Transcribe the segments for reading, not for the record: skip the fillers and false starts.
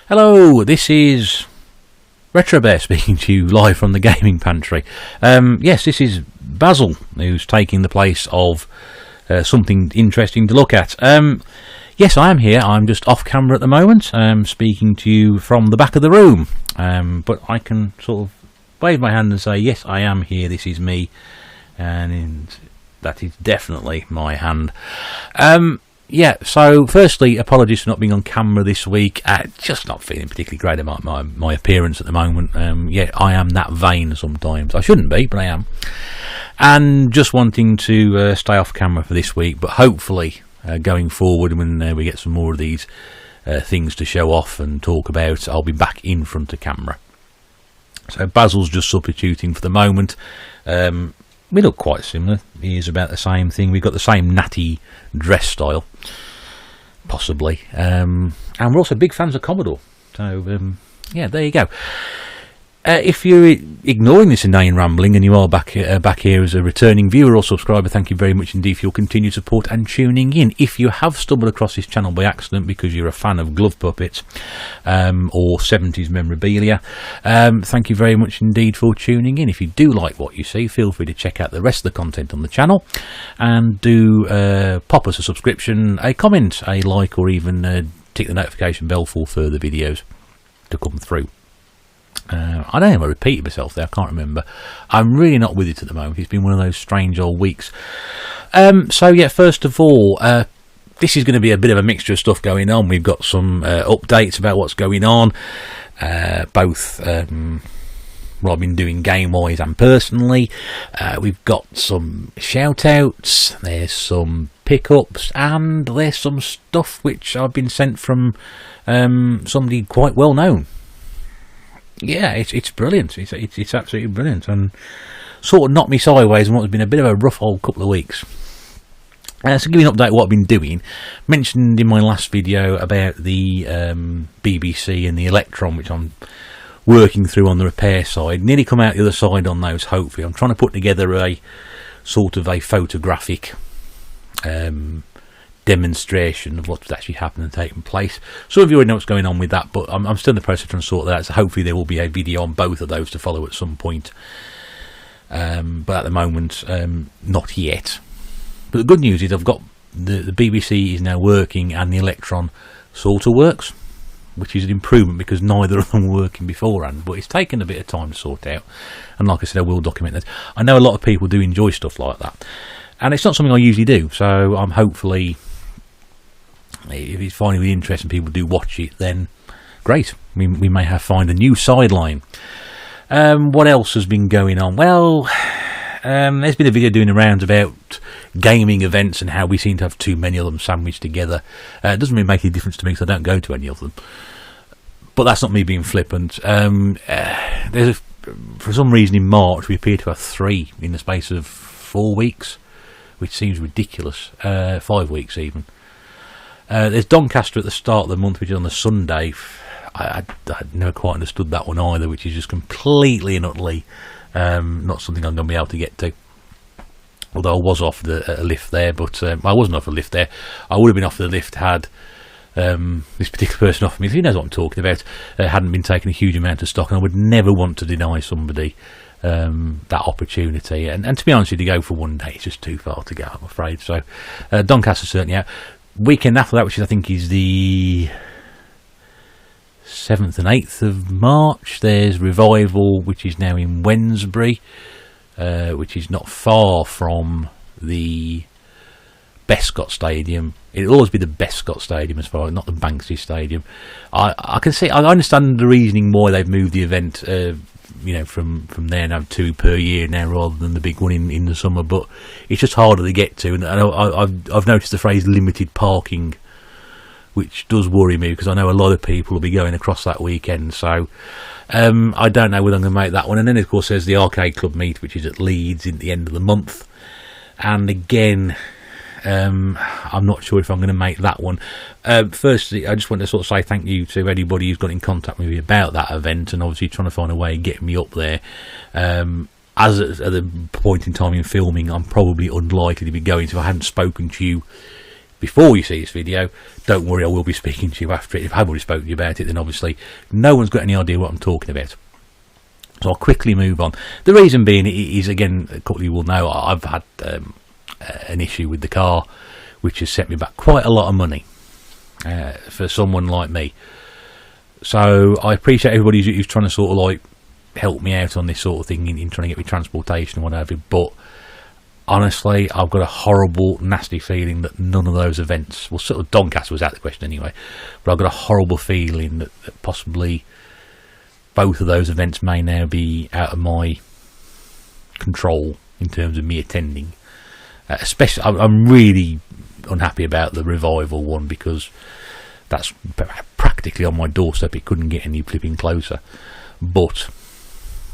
Hello, this is Retro Bear speaking to you live from the gaming pantry. Yes, this is Basil, who's taking the place of something interesting to look at. Yes, I am here. I'm just off camera at the moment, speaking to you from the back of the room. But I can sort of wave my hand and say, yes, I am here. This is me, and that is definitely my hand. Yeah, so firstly, apologies for not being on camera this week. Just not feeling particularly great about my appearance at the moment. Yeah, I am that vain sometimes. I shouldn't be, but I am. And just wanting to stay off camera for this week, but hopefully going forward when we get some more of these things to show off and talk about, I'll be back in front of camera. So Basil's just substituting for the moment. We look quite similar. He is about the same thing. We've got the same natty dress style, possibly. And we're also big fans of Commodore. So, yeah, there you go. If you're ignoring this inane rambling and you are back here as a returning viewer or subscriber, thank you very much indeed for your continued support and tuning in. If you have stumbled across this channel by accident because you're a fan of glove puppets or 70s memorabilia, thank you very much indeed for tuning in. If you do like what you see, feel free to check out the rest of the content on the channel and do pop us a subscription, a comment, a like, or even tick the notification bell for further videos to come through. I don't know if I repeated myself there, I can't remember. I'm really not with it at the moment. It's been one of those strange old weeks. So yeah, first of all, this is going to be a bit of a mixture of stuff going on. We've got some updates about what's going on, both what I've been doing game-wise and personally. We've got some shout-outs, there's some pickups, and there's some stuff which I've been sent from somebody quite well known. Yeah, it's brilliant. It's absolutely brilliant, and sort of knocked me sideways in what has been a bit of a rough old couple of weeks. So give you an update of what I've been doing. Mentioned in my last video about the BBC and the Electron, which I'm working through on the repair side. Nearly come out the other side on those, hopefully. I'm trying to put together a sort of a photographic demonstration of what's actually happened and taken place. Some of you already know what's going on with that, but I'm still in the process of trying to sort that out, so hopefully there will be a video on both of those to follow at some point. But at the moment, not yet. But the good news is I've got the BBC is now working and the Electron sort of works, which is an improvement because neither of them were working beforehand, but it's taken a bit of time to sort out, and like I said, I will document that. I know a lot of people do enjoy stuff like that, and it's not something I usually do, so I'm hopefully, if it's finding the interest and people do watch it, then great. We may have find a new sideline. What else has been going on? Well, there's been a video doing the rounds about gaming events and how we seem to have too many of them sandwiched together. It doesn't really make any difference to me because I don't go to any of them. But that's not me being flippant. For some reason in March we appear to have 3 in the space of 4 weeks, which seems ridiculous. 5 weeks even. There's Doncaster at the start of the month, which is on the Sunday. I never quite understood that one either, which is just completely and utterly not something I'm going to be able to get to. Although I was offered a lift there, but I wasn't offered a lift there. I would have been offered a lift had this particular person offered me, who knows what I'm talking about, hadn't been taking a huge amount of stock, and I would never want to deny somebody that opportunity. And to be honest with you, to go for one day, it's just too far to go, I'm afraid. So Doncaster's certainly out. Weekend after that, which I think is the 7th and 8th of March, there's Revival, which is now in Wednesbury, which is not far from the Bescott Stadium. It'll always be the Bescott Stadium as far as, not the Banksy Stadium. I can see, I understand the reasoning why they've moved the event, you know, from there and have 2 per year now rather than the big one in the summer, but it's just harder to get to. And I've noticed the phrase limited parking, which does worry me because I know a lot of people will be going across that weekend. So I don't know whether I'm going to make that one. And then of course there's the Arcade Club meet, which is at Leeds at the end of the month, and again I'm not sure if I'm going to make that one. Firstly, I just want to sort of say thank you to anybody who's got in contact with me about that event, and obviously trying to find a way of getting me up there. As at the point in time in filming, I'm probably unlikely to be going, so if I hadn't spoken to you before you see this video, don't worry, I will be speaking to you after it. If I've already spoken to you about it, then obviously no one's got any idea what I'm talking about. So I'll quickly move on. The reason being is, again, a couple of you will know, I've had an issue with the car, which has set me back quite a lot of money for someone like me. So I appreciate everybody who's trying to sort of like help me out on this sort of thing in trying to get me transportation and whatever, but honestly, I've got a horrible, nasty feeling that none of those events, well, sort of Doncaster was out of the question anyway, but I've got a horrible feeling that possibly both of those events may now be out of my control in terms of me attending. Especially, I'm really unhappy about the Revival one, because that's practically on my doorstep. It couldn't get any flipping closer. But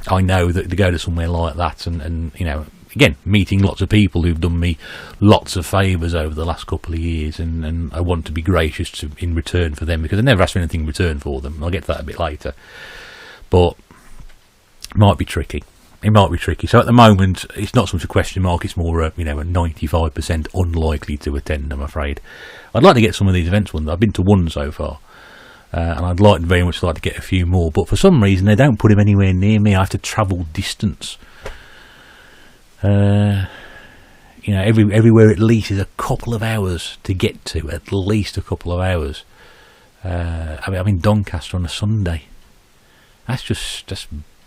I know that to go to somewhere like that and you know, again, meeting lots of people who've done me lots of favours over the last couple of years, and I want to be gracious in return for them, because I never asked for anything in return for them. I'll get to that a bit later. But it might be tricky. It might be tricky. So at the moment, it's not so much a question mark, it's more a, you know, a 95% unlikely to attend, I'm afraid. I'd like to get some of these events won. I've been to one so far, and I'd very much like to get a few more, but for some reason they don't put them anywhere near me. I have to travel distance. You know, everywhere at least is a couple of hours to get to, at least a couple of hours. I mean, I'm in Doncaster on a Sunday. That's just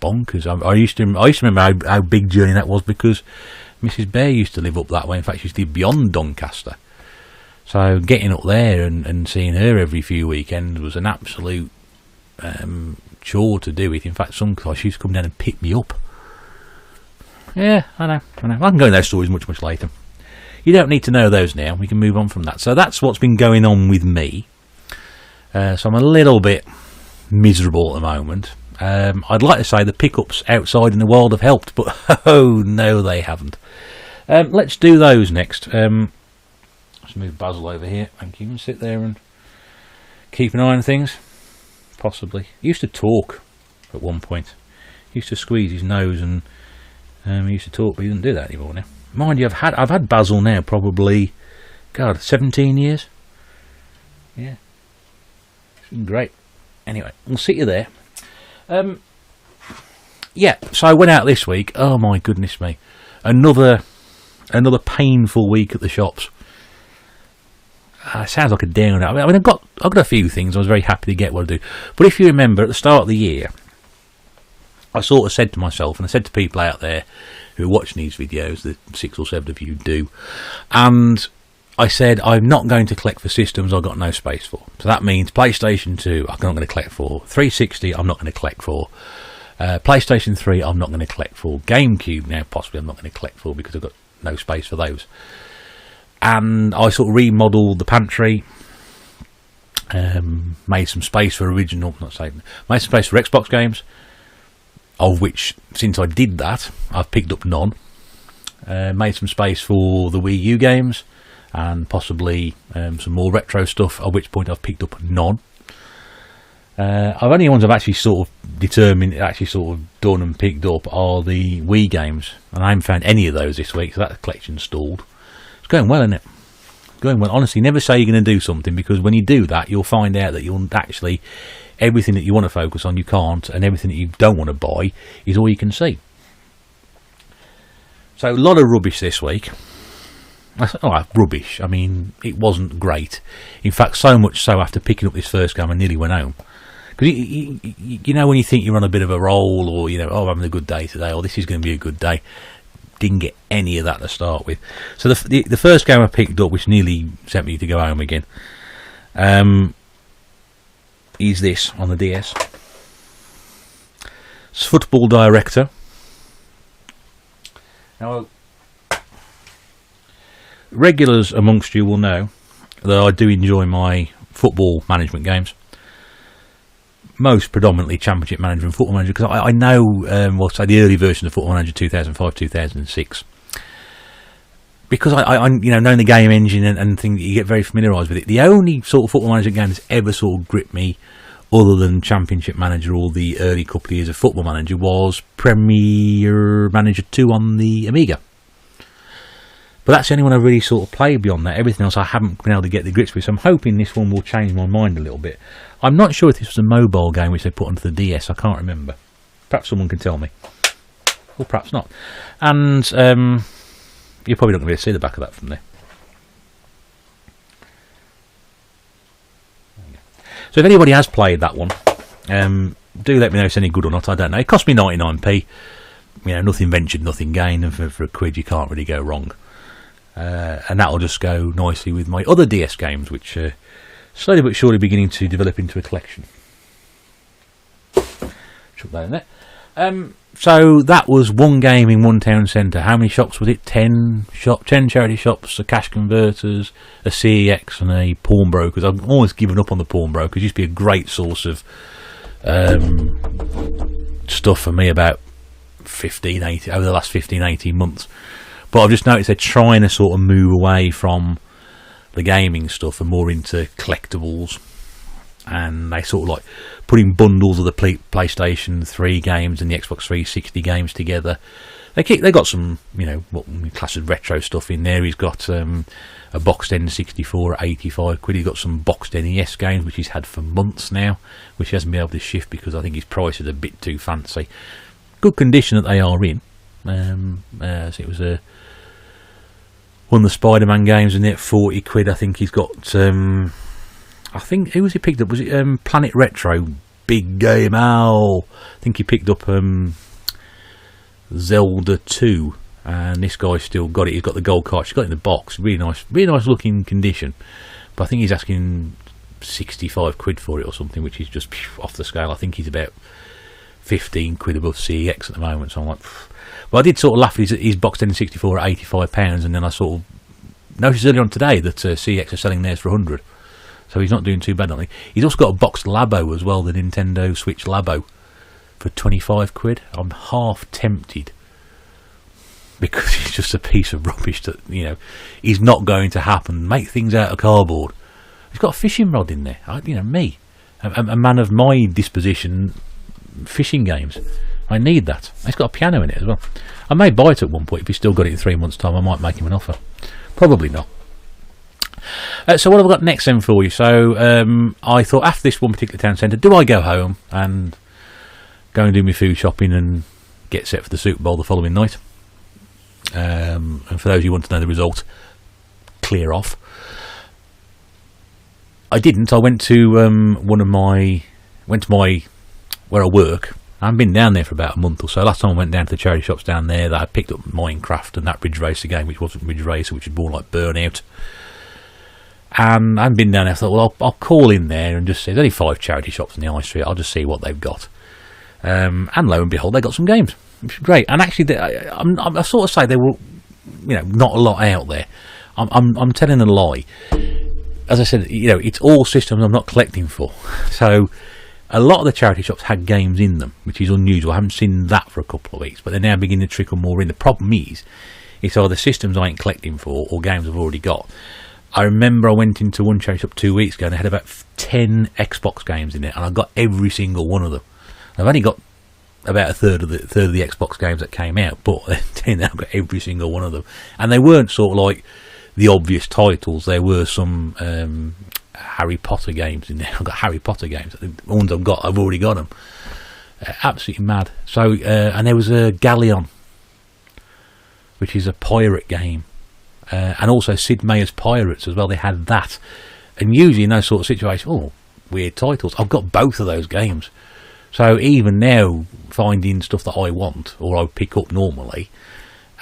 bonkers. I used to remember how big journey that was, because Mrs. Bear used to live up that way. In fact, she used to live beyond Doncaster. So getting up there and seeing her every few weekends was an absolute chore to do it. In fact, sometimes she used to come down and pick me up. Yeah, I know. I can go into those stories much later. You don't need to know those now. We can move on from that. So that's what's been going on with me. So I'm a little bit miserable at the moment. I'd like to say the pickups outside in the wild have helped, but oh no, they haven't. Let's do those next. Let's move Basil over here. Thank you. You can sit there and keep an eye on things. Possibly. He used to talk at one point. He used to squeeze his nose, and he used to talk, but he doesn't do that anymore now. Mind you, I've had Basil now probably, God, 17 years. Yeah, it's been great. Anyway, we'll see you there. Yeah, so I went out this week. Oh my goodness me, another painful week at the shops. It sounds like a down. I mean, I've got a few things. I was very happy to get what I do. But if you remember, at the start of the year, I sort of said to myself, and I said to people out there who are watching these videos, the 6 or 7 of you do, and I said, I'm not going to collect for systems I've got no space for. So that means PlayStation 2, I'm not going to collect for. 360, I'm not going to collect for. PlayStation 3, I'm not going to collect for. GameCube, now possibly I'm not going to collect for, because I've got no space for those. And I sort of remodeled the pantry, made some space for made some space for Xbox games, of which, since I did that, I've picked up none. Made some space for the Wii U games, and possibly some more retro stuff, at which point I've picked up none. Only ones I've actually sort of determined, actually sort of done and picked up, are the Wii games, and I haven't found any of those this week, so that collection's stalled. It's going well, isn't it? Going well. Honestly, never say you're going to do something, because when you do that, you'll find out that you'll actually, everything that you want to focus on, you can't, and everything that you don't want to buy is all you can see. So a lot of rubbish this week. Oh, rubbish. I mean, it wasn't great. In fact, so much so, after picking up this first game, I nearly went home. Because you know, when you think you're on a bit of a roll, or you know, oh, I'm having a good day today, or this is going to be a good day, didn't get any of that to start with. So the first game I picked up, which nearly sent me to go home again, is this on the DS. It's Football Director. Now, regulars amongst you will know that I do enjoy my football management games. Most predominantly Championship Manager and Football Manager, because I know, well, say the early version of Football Manager 2005, 2006. Because I you know, knowing the game engine and things, you get very familiarised with it. The only sort of Football Manager game that's ever sort of gripped me, other than Championship Manager or the early couple of years of Football Manager, was Premier Manager 2 on the Amiga. But that's the only one I've really sort of played beyond that. Everything else I haven't been able to get the grips with, so I'm hoping this one will change my mind a little bit. I'm not sure if this was a mobile game which they put onto the DS, I can't remember. Perhaps someone can tell me. Or perhaps not. And you're probably not going to be able to see the back of that from there. So if anybody has played that one, do let me know if it's any good or not. I don't know. It cost me 99p. You know, nothing ventured, nothing gained, and for a quid you can't really go wrong. And that'll just go nicely with my other DS games, which are slowly but surely beginning to develop into a collection. Chuck that in there. So that was one game in one town centre. How many shops was it? 10 charity shops, a cash converters, a CEX and a pawnbrokers. I've almost given up on the pawnbrokers. It used to be a great source of stuff for me about over the last 15-18 months. But I've just noticed they're trying to sort of move away from the gaming stuff and more into collectibles. And they sort of like putting bundles of the PlayStation 3 games and the Xbox 360 games together. They got some, you know, what we class as retro stuff in there. He's got a boxed N64 at 85 quid. He's got some boxed NES games which he's had for months now, which he hasn't been able to shift because I think his price is a bit too fancy. Good condition that they are in. So it was one of the Spider-Man games in there at 40 quid. I think he's got I think, who was he picked up? Was it Planet Retro? Big game, Al. I think he picked up Zelda 2, and this guy's still got it. He's got the gold card. He's got it in the box. Really nice looking condition. But I think he's asking 65 quid for it or something, which is just off the scale. I think he's about 15 quid above CEX at the moment. So I'm like, well, I did sort of laugh at his boxed N64 at £85, and then I sort of noticed earlier on today that CEX are selling theirs for 100. So he's not doing too bad on it. He's also got a boxed Labo as well, the Nintendo Switch Labo, for 25 quid. I'm half tempted, because it's just a piece of rubbish that, you know, is not going to happen. Make things out of cardboard. He's got a fishing rod in there. You know, me, a man of my disposition, fishing games. I need that. He's got a piano in it as well. I may buy it at one point. If he's still got it in 3 months' time, I might make him an offer. Probably not. So what have I got next then for you? So I thought after this one particular town centre, do I go home and go and do my food shopping and get set for the Super Bowl the following night? And for those who want to know the result, clear off. I didn't. I went to where I work. I haven't been down there for about a month or so. Last time I went down to the charity shops down there, that I picked up Minecraft and that Ridge Racer game, which wasn't Ridge Racer, which was more like Burnout. And I haven't been down there. I thought, well, I'll call in there and just say, there's only 5 charity shops in the high street. I'll just see what they've got. And lo and behold, they got some games, which is great. And actually, I sort of say they were, you know, not a lot out there. I'm telling a lie. As I said, you know, it's all systems I'm not collecting for. So a lot of the charity shops had games in them, which is unusual. I haven't seen that for a couple of weeks, but they're now beginning to trickle more in. The problem is, it's either systems I ain't collecting for or games I've already got. I remember I went into one charity shop 2 weeks ago and they had about 10 Xbox games in it, and I got every single one of them. I've only got about a third of the Xbox games that came out, but then I've got every single one of them. And they weren't sort of like the obvious titles. There were some Harry Potter games in there. I've got Harry Potter games. The ones I've already got them. Absolutely mad. So, and there was a Galleon, which is a pirate game. And also Sid Meier's Pirates as well. They had that. And usually in those sort of situations, weird titles. I've got both of those games. So even now, finding stuff that I want or I pick up normally,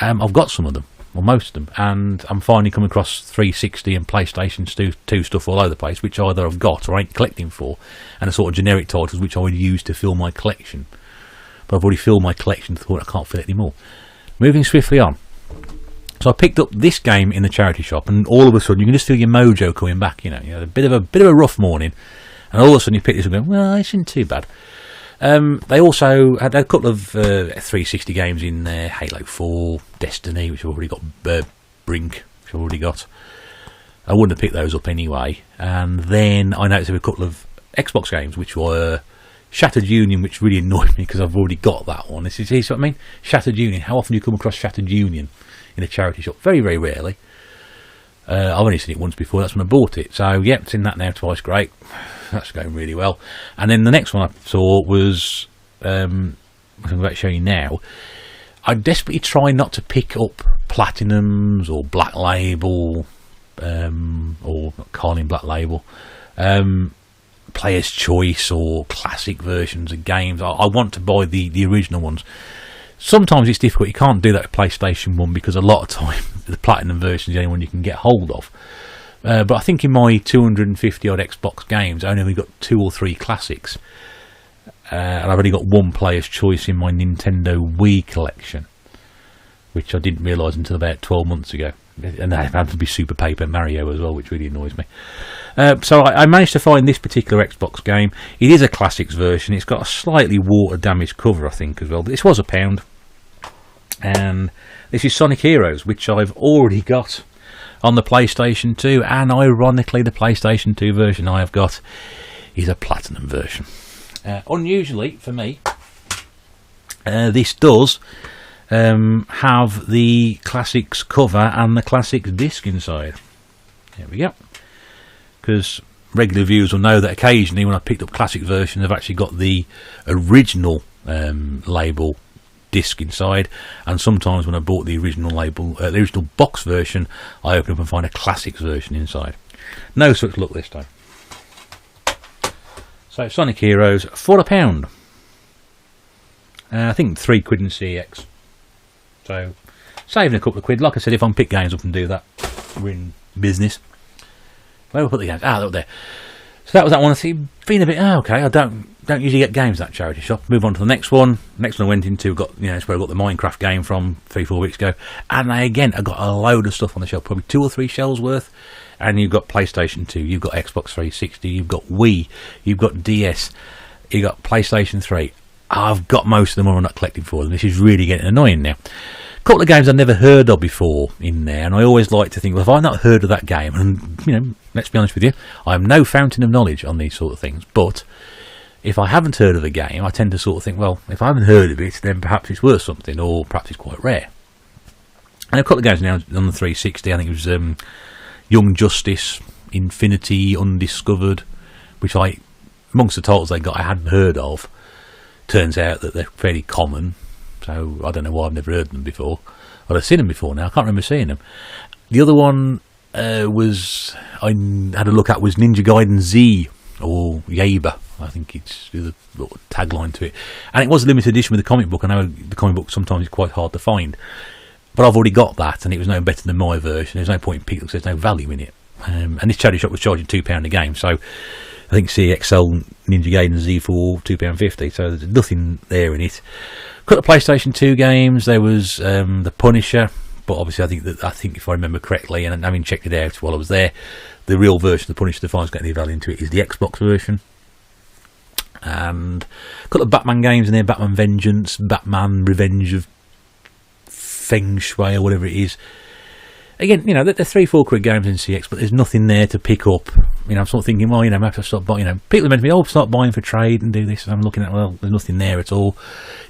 I've got some of them, or most of them. And I'm finally coming across 360 and PlayStation 2 stuff all over the place, which either I've got or ain't collecting for, and a sort of generic titles which I would use to fill my collection. But I've already filled my collection, thought I can't fill it anymore. Moving swiftly on. So I picked up this game in the charity shop, and all of a sudden you can just feel your mojo coming back. You know, a bit of a rough morning, and all of a sudden you pick this up and go, well, it isn't too bad. They also had a couple of 360 games in there: Halo 4, Destiny, which I've already got, Brink, which I've already got. I wouldn't have picked those up anyway. And then I noticed there were a couple of Xbox games which were Shattered Union, which really annoyed me because I've already got that one. This is what I mean. Shattered Union. How often do you come across Shattered Union in a charity shop? Very, very rarely. I've only seen it once before. That's when I bought it. So yeah, it's in that now twice. Great. That's going really well. And then the next one I saw was I'm about to show you now. I desperately try not to pick up Platinums or Black Label, or Carling Black Label, Player's Choice or classic versions of games. I want to buy the original ones. Sometimes it's difficult. You can't do that with PlayStation 1 because a lot of time the Platinum version is the only one you can get hold of. But I think in my 250 odd Xbox games, I only got 2 or 3 classics. And I've only got 1 Player's Choice in my Nintendo Wii collection, which I didn't realise until about 12 months ago. And that had to be Super Paper Mario as well, which really annoys me. So I managed to find this particular Xbox game. It is a classics version. It's got a slightly water damaged cover, I think, as well. This was £1, and this is Sonic Heroes, which I've already got on the PlayStation 2, and ironically the PlayStation 2 version I have got is a Platinum version. Unusually for me, this does have the classics cover and the classics disc inside. There we go. Because regular viewers will know that occasionally when I picked up classic versions, I've actually got the original label disc inside, and sometimes when I bought the original label, the original box version, I open up and find a classics version inside. No such luck this time. So Sonic Heroes for £1. I think £3 in CEX. So saving a couple of quid. Like I said, if I'm pick games up and do that, we're in business. Where will I put the games? Ah, look there. So that was that one. I see been a bit okay. I don't usually get games at that charity shop. Move on to the next one. Next one I went into, it's where I got the Minecraft game from 3-4 weeks ago. And I got a load of stuff on the shelf, probably 2 or 3 shelves worth. And you've got PlayStation 2, you've got Xbox 360, you've got Wii, you've got DS, you've got PlayStation 3. I've got most of them, or I'm not collecting for them. This is really getting annoying now. A couple of games I've never heard of before in there, and I always like to think, well, if I've not heard of that game, and let's be honest with you, I'm no fountain of knowledge on these sort of things, but if I haven't heard of a game, I tend to sort of think, well, if I haven't heard of it, then perhaps it's worth something, or perhaps it's quite rare. And a couple of games now on the 360, I think it was Young Justice, Infinity, Undiscovered, which amongst the titles they got I hadn't heard of. Turns out that they're fairly common, so I don't know why I've never heard them before. Well, I've seen them before now, I can't remember seeing them. The other one I had a look at was Ninja Gaiden Z, or Yaber, I think it's the tagline to it. And it was a limited edition with the comic book. I know the comic book sometimes is quite hard to find, but I've already got that, and it was no better than my version. There's no point in picking it because there's no value in it. And this charity shop was charging £2 a game, so I think CXL Ninja Gaiden Z for £2.50, so there's nothing there in it. Got the PlayStation 2 games. There was The Punisher, but obviously I think if I remember correctly, and having checked it out while I was there, the real version of The Punisher, the finest got any value into it, is the Xbox version. And a couple of Batman games in there: Batman Vengeance, Batman Revenge of Feng Shui, or whatever it is. Again, they're 3-4 quid games in CX, but there's nothing there to pick up. I'm sort of thinking, well, maybe I have to stop buying. People are meant to be, start buying for trade and do this. And I'm looking at, well, there's nothing there at all.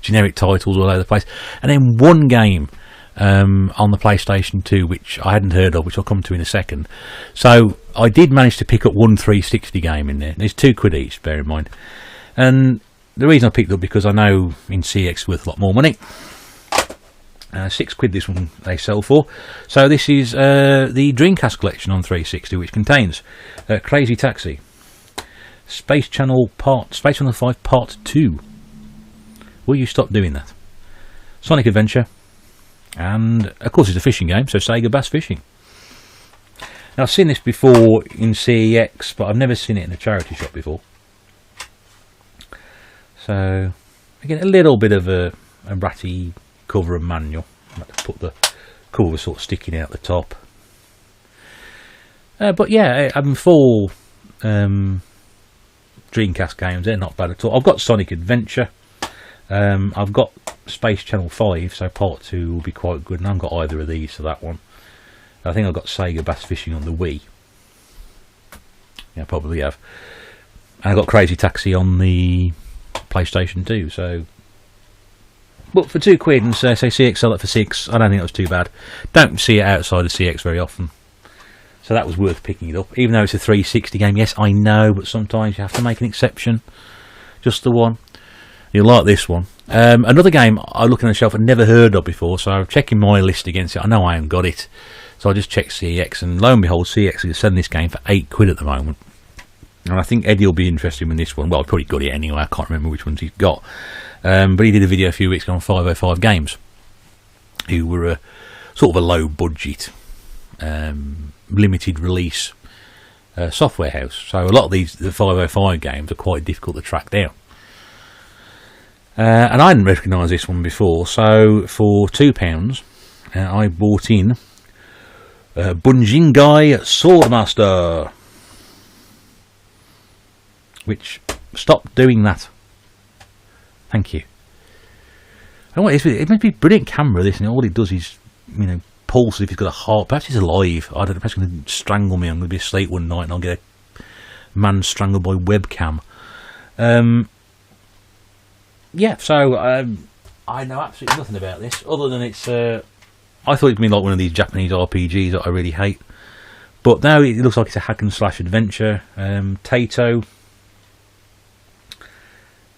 Generic titles all over the place. And then one game on the PlayStation 2, which I hadn't heard of, which I'll come to in a second. So I did manage to pick up one 360 game in there. There's £2 each, bear in mind. And the reason I picked it up, because I know in CX it's worth a lot more money. £6 this one they sell for. So this is the Dreamcast collection on 360, which contains Crazy Taxi, Space Channel 5 Part 2. Will you stop doing that? Sonic Adventure, and of course it's a fishing game, so Sega Bass Fishing. Now I've seen this before in CEX, but I've never seen it in a charity shop before. So again, a little bit of a ratty cover and manual. I had to put the cover sort of sticking out the top. But yeah, having 4 Dreamcast games, they're not bad at all. I've got Sonic Adventure. I've got Space Channel 5, so Part 2 will be quite good, and I haven't got either of these for that one. I think I've got Sega Bass Fishing on the Wii. Yeah, I probably have. And I've got Crazy Taxi on the PlayStation 2. So, but for £2 and say CX sell it for £6, I don't think that was too bad. Don't see it outside of CX very often, so that was worth picking it up. Even though it's a 360 game, yes, I know, but sometimes you have to make an exception. Just the one. You'll like this one. Another game I look on the shelf I've never heard of before, so I'm checking my list against it. I know I haven't got it, so I just checked CX, and lo and behold, CX is selling this game for £8 at the moment. And I think Eddie will be interested in this one. Well, I've probably got it anyway, I can't remember which ones he's got. But he did a video a few weeks ago on 505 Games, who were a sort of a low budget, limited release software house. So a lot of the 505 games are quite difficult to track down. And I hadn't recognised this one before, so for £2 I bought in Bunjingai Swordmaster, which, stop doing that, thank you. I don't know, it must be a brilliant camera, this, and all it does is, you know, pulse if he's got a heart. Perhaps he's alive, I don't know, perhaps he's going to strangle me. I'm going to be asleep one night and I'll get a man strangled by webcam. Yeah, so I know absolutely nothing about this, other than it's, I thought it'd be like one of these Japanese RPGs that I really hate. But now it looks like it's a hack and slash adventure. Taito,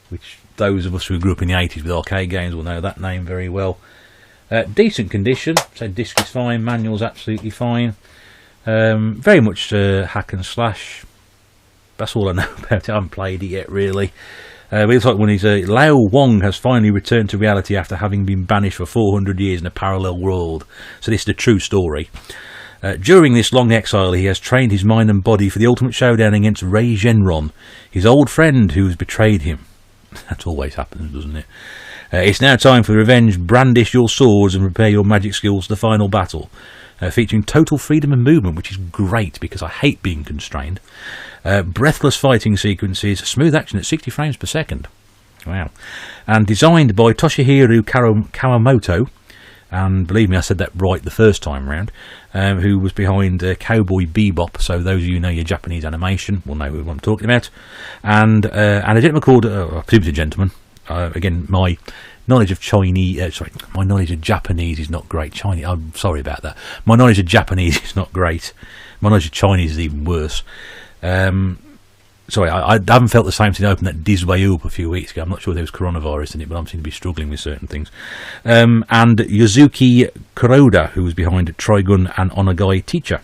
which those of us who grew up in the 80s with arcade games will know that name very well. Decent condition, so disc is fine, manual's absolutely fine. Very much hack and slash. That's all I know about it. I haven't played it yet, really. But it looks like one is Lao Wong has finally returned to reality after having been banished for 400 years in a parallel world. So this is the true story. During this long exile, he has trained his mind and body for the ultimate showdown against Rei Genron, his old friend who has betrayed him. That always happens, doesn't it? It's now time for revenge. Brandish your swords and prepare your magic skills for the final battle. Featuring total freedom of movement, which is great because I hate being constrained. Breathless fighting sequences, smooth action at 60 frames per second. Wow. And designed by Toshihiro Kawamoto, and believe me, I said that right the first time round, who was behind Cowboy Bebop, so those of you who know your Japanese animation will know who I'm talking about. And a gentleman called, I presume it's a gentleman, again, my knowledge of Chinese, my knowledge of Japanese is not great. Chinese, I'm sorry about that. My knowledge of Japanese is not great. My knowledge of Chinese is even worse. Sorry, I haven't felt the same since I opened that Disway up a few weeks ago. I'm not sure there was coronavirus in it, but I seem to be struggling with certain things. And Yuzuki Kuroda, who was behind Trigun and Onagai Teacher.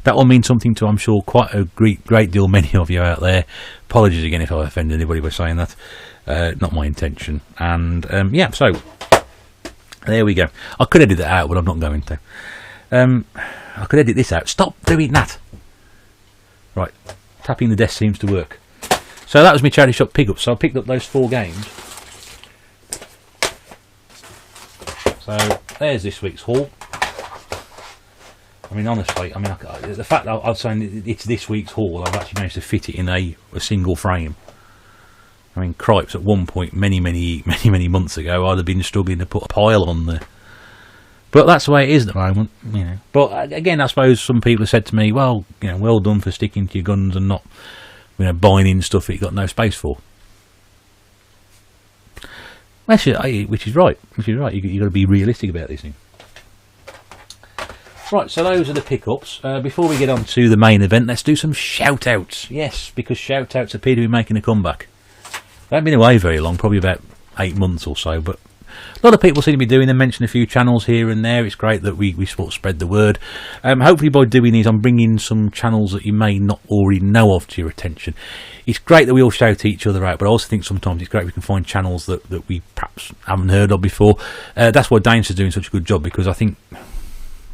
That will mean something to, I'm sure, quite a great deal many of you out there. Apologies again if I offend anybody by saying that. Not my intention. And yeah, so there we go. I could edit that out, but I'm not going to. I could edit this out. Stop doing that. Right, tapping the desk seems to work. So that was my charity shop pickup. So I picked up those 4 games. So there's this week's haul. I mean, honestly, the fact that I'm saying it's this week's haul, I've actually managed to fit it in a single frame. I mean, cripes, at one point, many months ago, I'd have been struggling to put a pile on there. But that's the way it is at the moment, you know. But again, I suppose some people have said to me, well, you know, well done for sticking to your guns and not, you know, buying in stuff that you've got no space for. Which is right. You've got to be realistic about this thing. Right, so those are the pickups. Before we get on to the main event, let's do some shout-outs. Yes, because shout-outs appear to be making a comeback. They haven't been away very long, probably about 8 months or so, but a lot of people seem to be doing them, mention a few channels here and there. It's great that we sort of spread the word. Hopefully by doing these, I'm bringing some channels that you may not already know of to your attention. It's great that we all shout each other out, but I also think sometimes it's great we can find channels that we perhaps haven't heard of before. That's why Danes is doing such a good job, because I think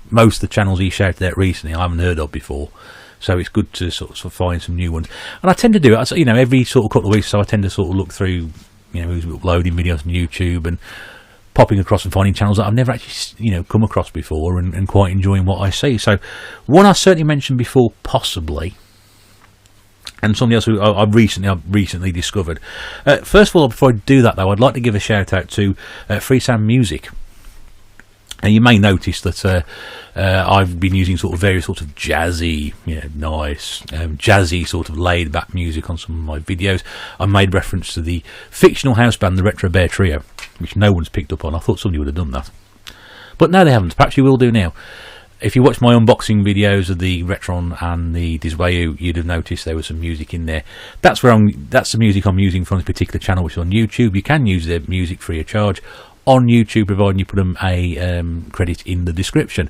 most of the channels he shouted out recently I haven't heard of before. So it's good to sort of find some new ones. And I tend to do it, you know, every sort of couple of weeks, so I tend to sort of look through, you know, who's uploading videos on YouTube and popping across and finding channels that I've never actually, you know, come across before and quite enjoying what I see. So one I certainly mentioned before, possibly, and something else who I've recently discovered. First of all, before I do that though, I'd like to give a shout out to Free Sound Music. And you may notice that I've been using sort of various sorts of jazzy, nice, jazzy sort of laid back music on some of my videos. I made reference to the fictional house band, the Retro Bear Trio, which no one's picked up on. I thought somebody would have done that. But no, they haven't. Perhaps you will do now. If you watch my unboxing videos of the Retron and the Diswayu, you'd have noticed there was some music in there. That's the music I'm using from this particular channel, which is on YouTube. You can use their music free of charge on YouTube, providing you put them a credit in the description.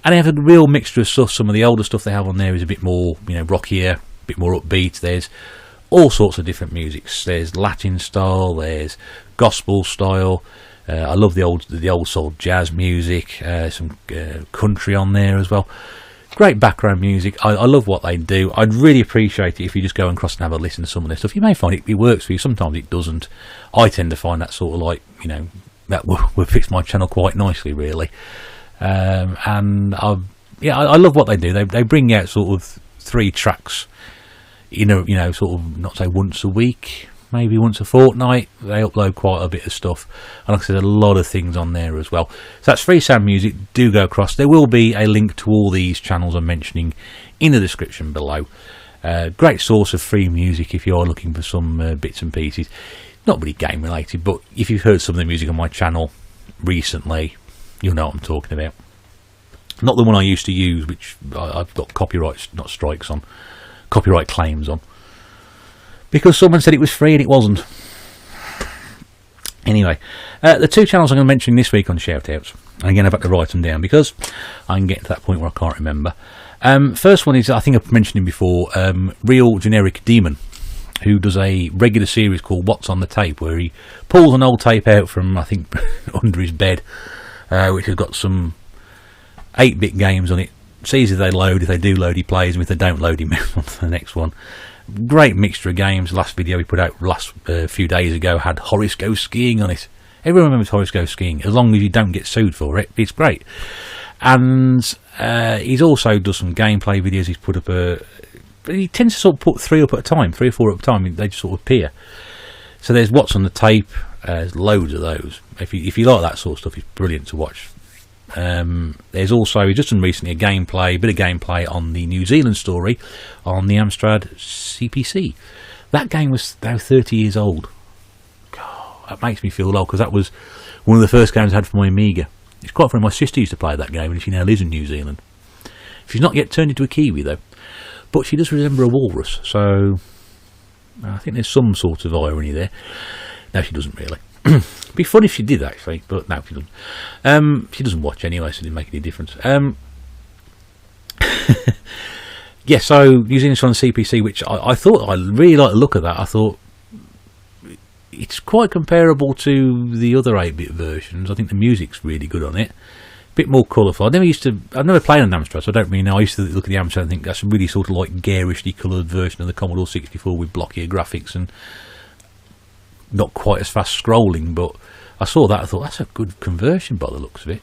And they have a real mixture of stuff. Some of the older stuff they have on there is a bit more, rockier, a bit more upbeat. There's all sorts of different musics. There's Latin style, there's gospel style. I love the old soul jazz music. Some country on there as well. Great background music. I love what they do. I'd really appreciate it if you just go and cross and have a listen to some of their stuff. You may find it works for you. Sometimes it doesn't. I tend to find that sort of like, that will fix my channel quite nicely, really. And I love what they do. They bring out sort of 3 tracks, sort of, not say once a week, maybe once a fortnight. They upload quite a bit of stuff, and like I said, a lot of things on there as well. So that's free sound music. Do go across. There will be a link to all these channels I'm mentioning in the description below. Great source of free music if you are looking for some bits and pieces. Not really game related, but if you've heard some of the music on my channel recently, you'll know what I'm talking about. Not the one I used to use, which I've got copyright, not strikes on, copyright claims on, because someone said it was free and it wasn't. Anyway, the 2 channels I'm going to mention this week on shoutouts, and again I've had to write them down because I'm getting to that point where I can't remember. First one is, I think I've mentioned him before, Real Generic Demon, who does a regular series called What's on the Tape, where he pulls an old tape out from, I think, under his bed, which has got some 8-bit games on it. Sees if they load. If they do load, he plays them. If they don't load, he moves on to the next one. Great mixture of games. Last video he put out few days ago had Horace Goes Skiing on it. Everyone remembers Horace Goes Skiing, as long as you don't get sued for it. It's great. And he's also does some gameplay videos. He's put up he tends to sort of put 3 up at a time, 3 or 4 up at a time. They just sort of appear. So there's What's on the Tape. There's loads of those. If you like that sort of stuff, it's brilliant to watch. There's also, just done recently, a bit of gameplay on the New Zealand story on the Amstrad CPC. That game was now 30 years old. God, that makes me feel old, because that was one of the first games I had for my Amiga. It's quite funny, my sister used to play that game, and she now lives in New Zealand. She's not yet turned into a Kiwi though, but she does resemble a walrus, so I think there's some sort of irony there. No, she doesn't really. It'd be fun if she did, actually, but no, she doesn't. She doesn't watch anyway, so it didn't make any difference. Yeah, so New Zealand's on CPC, which I thought, I really like the look of that. I thought it's quite comparable to the other 8-bit versions. I think the music's really good on it. Bit more colourful. I've never played on Amstrad, so I don't really know. I used to look at the Amstrad and think that's a really sort of like garishly coloured version of the Commodore 64 with blockier graphics and not quite as fast scrolling, but I saw that, I thought that's a good conversion by the looks of it.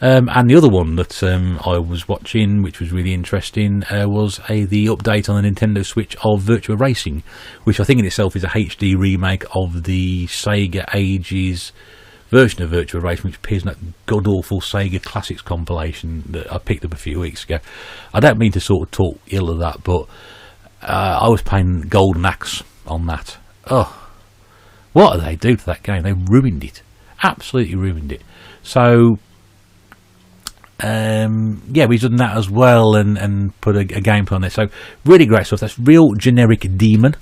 And the other one that I was watching, which was really interesting, was the update on the Nintendo Switch of Virtua Racing, which I think in itself is a HD remake of the Sega Ages version of Virtua Racing, which appears in that god-awful Sega Classics compilation that I picked up a few weeks ago. I don't mean to sort of talk ill of that, but I was playing Golden Axe on that. Oh, what did they do to that game? They ruined it. Absolutely ruined it. So, yeah, we've done that as well and put a gameplay on there. So, really great stuff. That's Real Generic Demon.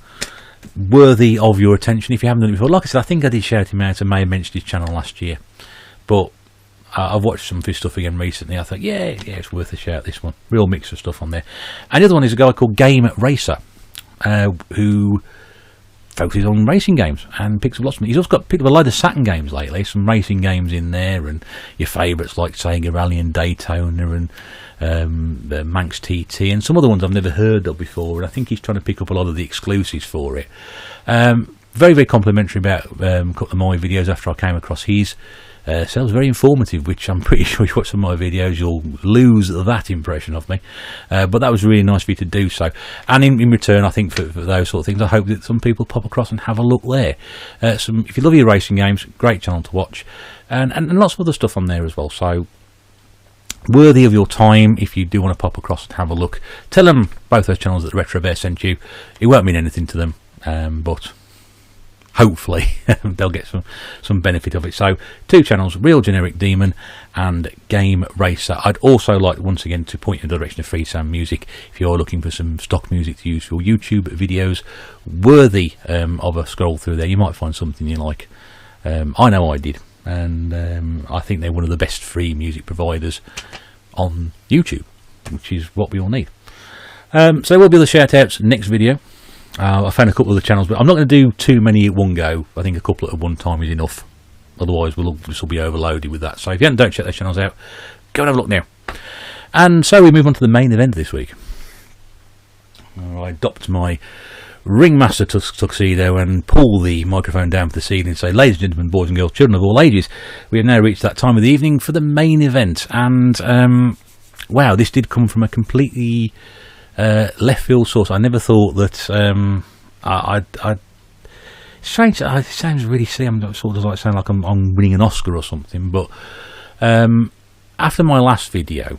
Worthy of your attention if you haven't done it before. Like I said, I think I did shout him out and may have mentioned his channel last year, but I've watched some of his stuff again recently. I thought, yeah, it's worth a shout, this one. Real mix of stuff on there. And the other one is a guy called Game Racer, who focuses on racing games and picks up lots of them. He's also picked up a load of Saturn games lately, some racing games in there, and your favourites like Sega Rally and Daytona and the Manx TT and some other ones I've never heard of before, and I think he's trying to pick up a lot of the exclusives for it. Very, very complimentary about a couple of my videos after I came across his. So it was very informative, which I'm pretty sure if you watch some of my videos you'll lose that impression of me, but that was really nice for you to do so. And in return, I think for those sort of things, I hope that some people pop across and have a look there. If you love your racing games, great channel to watch, and lots of other stuff on there as well. So worthy of your time. If you do want to pop across and have a look, tell them both those channels that Retro Bear sent you. It won't mean anything to them, but hopefully they'll get some benefit of it. So 2 channels, Real Generic Demon and Game Racer. I'd also like once again to point you in the direction of Free Sound Music if you're looking for some stock music to use for YouTube videos, worthy of a scroll through there. You might find something you like. I know I did, and I think they're one of the best free music providers on YouTube, which is what we all need. So there will be the shout outs next video. I found a couple of the channels, but I'm not going to do too many at one go. I think a couple at one time is enough. Otherwise, this will be overloaded with that. So if you don't check those channels out, go and have a look now. And so we move on to the main event this week. I adopt my ringmaster tuxedo and pull the microphone down for the ceiling and say, ladies and gentlemen, boys and girls, children of all ages, we have now reached that time of the evening for the main event. And wow, this did come from a completely left field source. I never thought that strange. It sounds really silly. I'm sort of like sound like I'm winning an Oscar or something. But after my last video,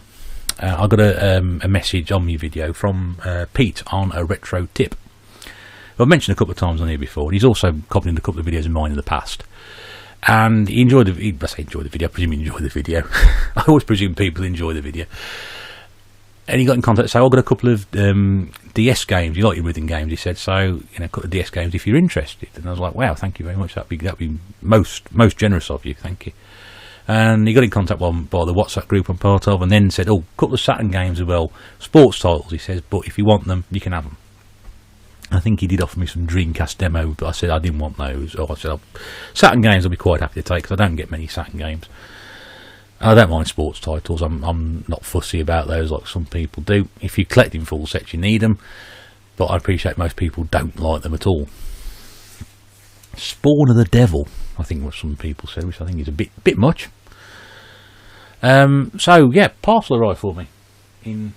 I got a message on my video from Pete on a retro tip. I've mentioned a couple of times on here before, and he's also copied a couple of videos of mine in the past. And he enjoyed the. I say enjoyed the video. I presume he enjoyed the video. I always presume people enjoy the video. And he got in contact, so I've got a couple of DS games. You like your rhythm games, he said. So, a couple of DS games if you're interested. And I was like, wow, thank you very much. That'd be most generous of you, thank you. And he got in contact by the WhatsApp group I'm part of, and then said, oh, a couple of Saturn games as well, sports titles. He says, but if you want them, you can have them. I think he did offer me some Dreamcast demo, but I said I didn't want those. Or I said, Saturn games I'll be quite happy to take because I don't get many Saturn games. I don't mind sports titles. I'm not fussy about those like some people do. If you collect in full sets, you need them, but I appreciate most people don't like them at all. Spawn of the Devil, I think what some people said, which I think is a bit much. So yeah, parcel arrived for me in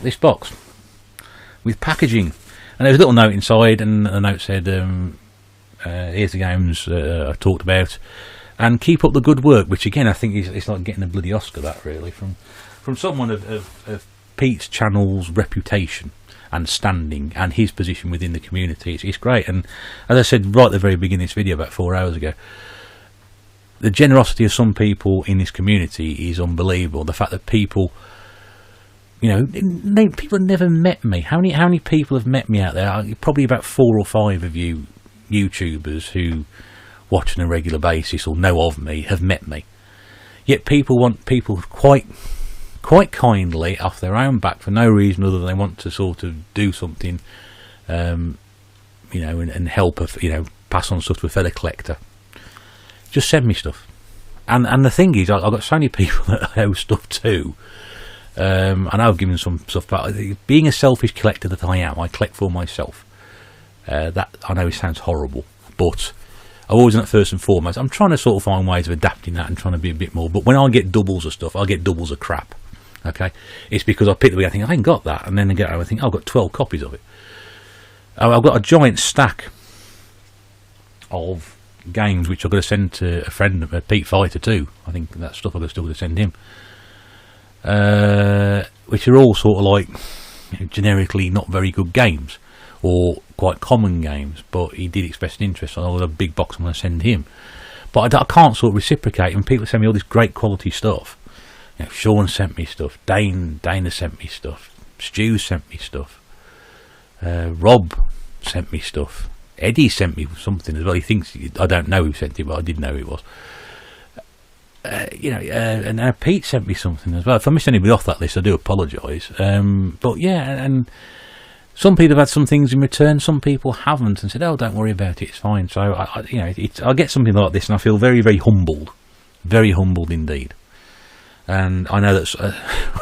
this box with packaging, and there was a little note inside, and the note said, "Here's the games I talked about." And keep up the good work, which again I think it's like getting a bloody Oscar, that really, from someone of Pete's channel's reputation and standing and his position within the community. It's great, and as I said right at the very beginning of this video about 4 hours ago, the generosity of some people in this community is unbelievable. The fact that people, people have never met me. How many people have met me out there? Probably about 4 or 5 of you YouTubers who watch on a regular basis or know of me have met me, yet people want people quite kindly off their own back for no reason other than they want to sort of do something, and help pass on stuff to a fellow collector. Just send me stuff, and the thing is, I've got so many people that I owe stuff to, and I've given some stuff back. Being a selfish collector that I am, I collect for myself. That I know it sounds horrible, but I've always done it first and foremost. I'm trying to sort of find ways of adapting that and trying to be a bit more. But when I get doubles of stuff, I get doubles of crap. Okay, it's because I pick the way I think I ain't got that, and then I get home, I think I've got 12 copies of it. I've got a giant stack of games which I've got to send to a friend, Pete Fighter too. I think that stuff I've got still to send him, which are all sort of like generically not very good games or quite common games, but he did express an interest. I got a big box I'm going to send him, but I can't sort of reciprocate. And people send me all this great quality stuff. Sean sent me stuff, Dana sent me stuff, Stu sent me stuff, Rob sent me stuff, Eddie sent me something as well. He thinks I don't know who sent it, but I did know who it was. And Pete sent me something as well. If I missed anybody off that list, I do apologise. But yeah, and some people have had some things in return, some people haven't, and said, "Oh, don't worry about it, it's fine." So I get something like this, and I feel very, very humbled indeed. And I know that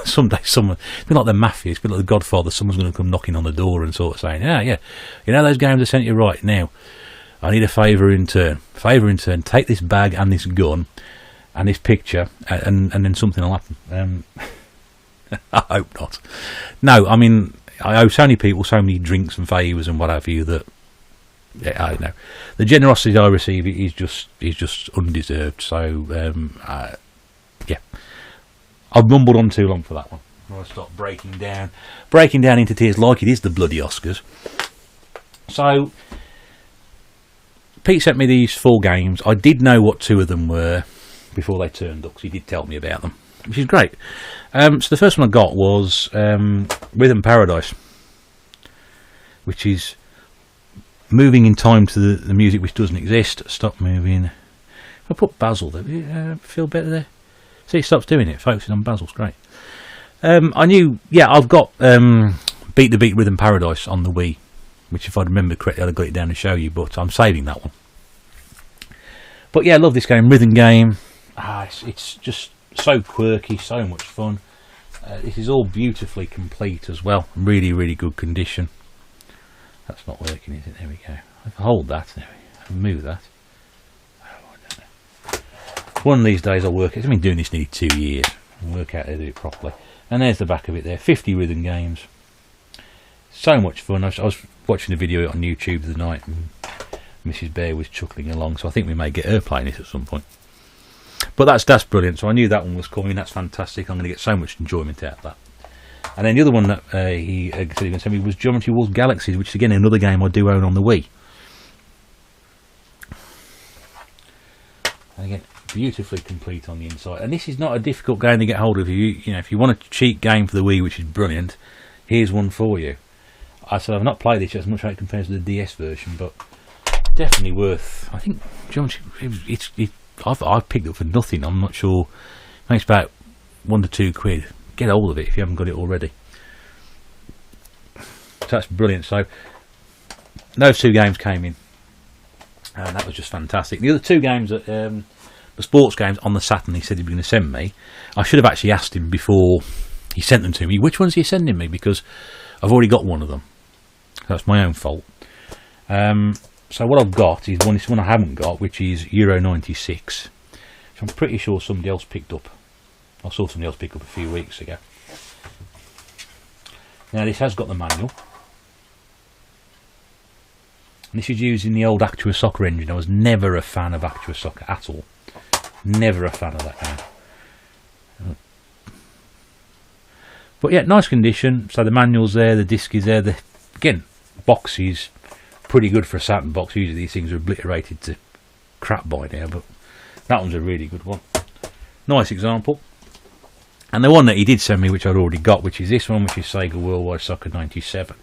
someday someone, it's been like the Mafia, it's been like the Godfather, someone's going to come knocking on the door and sort of saying, yeah, those games I sent you right now, I need a favour in turn. Take this bag and this gun and this picture, and then something will happen. I hope not. No, I mean, I owe so many people so many drinks and favours and what have you that, I don't know. The generosity I receive is just undeserved. So, yeah. I've mumbled on too long for that one. I'll start breaking down into tears like it is the bloody Oscars. So, Pete sent me these 4 games. I did know what 2 of them were before they turned up, because he did tell me about them, which is great. So the first one I got was Rhythm Paradise, which is moving in time to the music which doesn't exist. Stop moving. If I put Basil there, feel better there. See, it stops doing it. Focusing on Basil's great. I knew, yeah, I've got Beat the Beat Rhythm Paradise on the Wii, which if I remember correctly I'd have got it down to show you, but I'm saving that one. But yeah, I love this game, rhythm game. It's just so quirky, so much fun. This is all beautifully complete as well. Really, really good condition. That's not working, is it? There we go. If I hold that, there we go. Move that. Oh, I don't know. One of these days I'll work it. I've been doing this nearly 2 years. I'll work out how to do it properly. And there's the back of it there. 50 rhythm games. So much fun. I was watching a video on YouTube the other night, and Mrs. Bear was chuckling along, so I think we may get her playing it at some point. But that's brilliant. So I knew that one was coming. That's fantastic. I'm going to get so much enjoyment out of that. And then the other one that he said he was going to send me was Geometry Wars Galaxies, which is again another game I do own on the Wii. And again, beautifully complete on the inside. And this is not a difficult game to get hold of. You know, if you want a cheap game for the Wii, which is brilliant, here's one for you. I said I've not played this as much how it compares to the DS version, but definitely worth. I think Geometry. I've picked it up for nothing. I'm not sure. I think it's about £1 to £2. Get hold of it if you haven't got it already. So that's brilliant. So those 2 games came in, and that was just fantastic. The other 2 games that the sports games on the Saturn he said he was going to send me, I should have actually asked him before he sent them to me, which ones are you sending me, because I've already got one of them. That's my own fault. So what I've got is one I haven't got, which is Euro 96, which I'm pretty sure somebody else picked up. I saw somebody else pick up a few weeks ago. Now this has got the manual. And this is using the old Actua Soccer engine. I was never a fan of Actua Soccer at all. Never a fan of that game. But yeah, nice condition. So the manual's there, the disc is there. Again, box is pretty good for a Saturn box. Usually these things are obliterated to crap by now, but that one's a really good one. Nice example. And the one that he did send me, which I'd already got, which is this one, which is Sega Worldwide Soccer 97.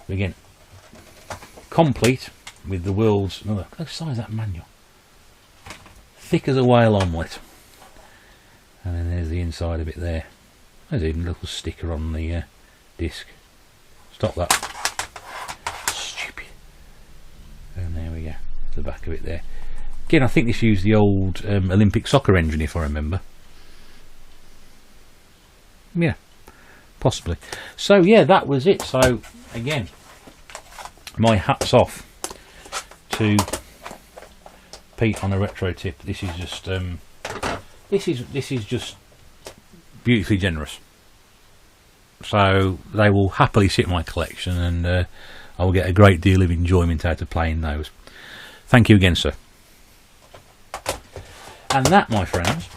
Again, complete with the world's... Look how size that manual. Thick as a whale omelette. And then there's the inside of it there. There's even a little sticker on the disc. Stop that. Stupid. And there we go. The back of it there. Again, I think this used the old Olympic soccer engine, if I remember. Yeah, possibly. So yeah, that was it. So again, my hats off to Pete on a retro tip. This is just this is just beautifully generous. So they will happily sit in my collection, and I will get a great deal of enjoyment out of playing those. Thank you again, sir. And that, my friends,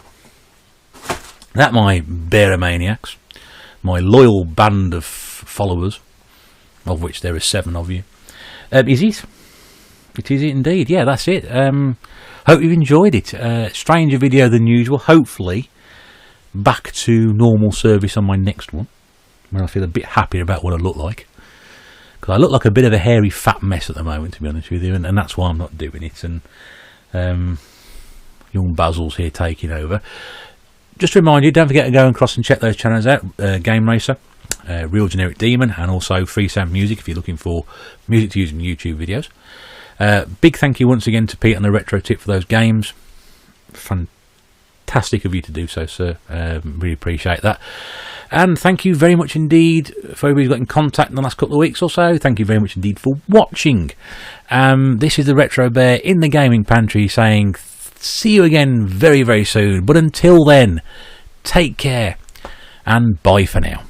that, my Bearomaniacs, my loyal band of followers, of which there are 7 of you, is it. It is indeed. Yeah, that's it. Hope you've enjoyed it. Stranger video than usual. Hopefully, back to normal service on my next one, when I feel a bit happier about what I look like. Because I look like a bit of a hairy, fat mess at the moment, to be honest with you, and that's why I'm not doing it. And young Basil's here taking over. Just to remind you, don't forget to go and cross and check those channels out. Game Racer, Real Generic Demon, and also Free Sound Music if you're looking for music to use in YouTube videos. Big thank you once again to Pete on the retro tip for those games. Fantastic of you to do so, sir. Really appreciate that. And thank you very much indeed for everybody who's got in contact in the last couple of weeks or so. Thank you very much indeed for watching. This is the Retro Bear in the gaming pantry saying see you again very, very soon. But until then, take care and bye for now.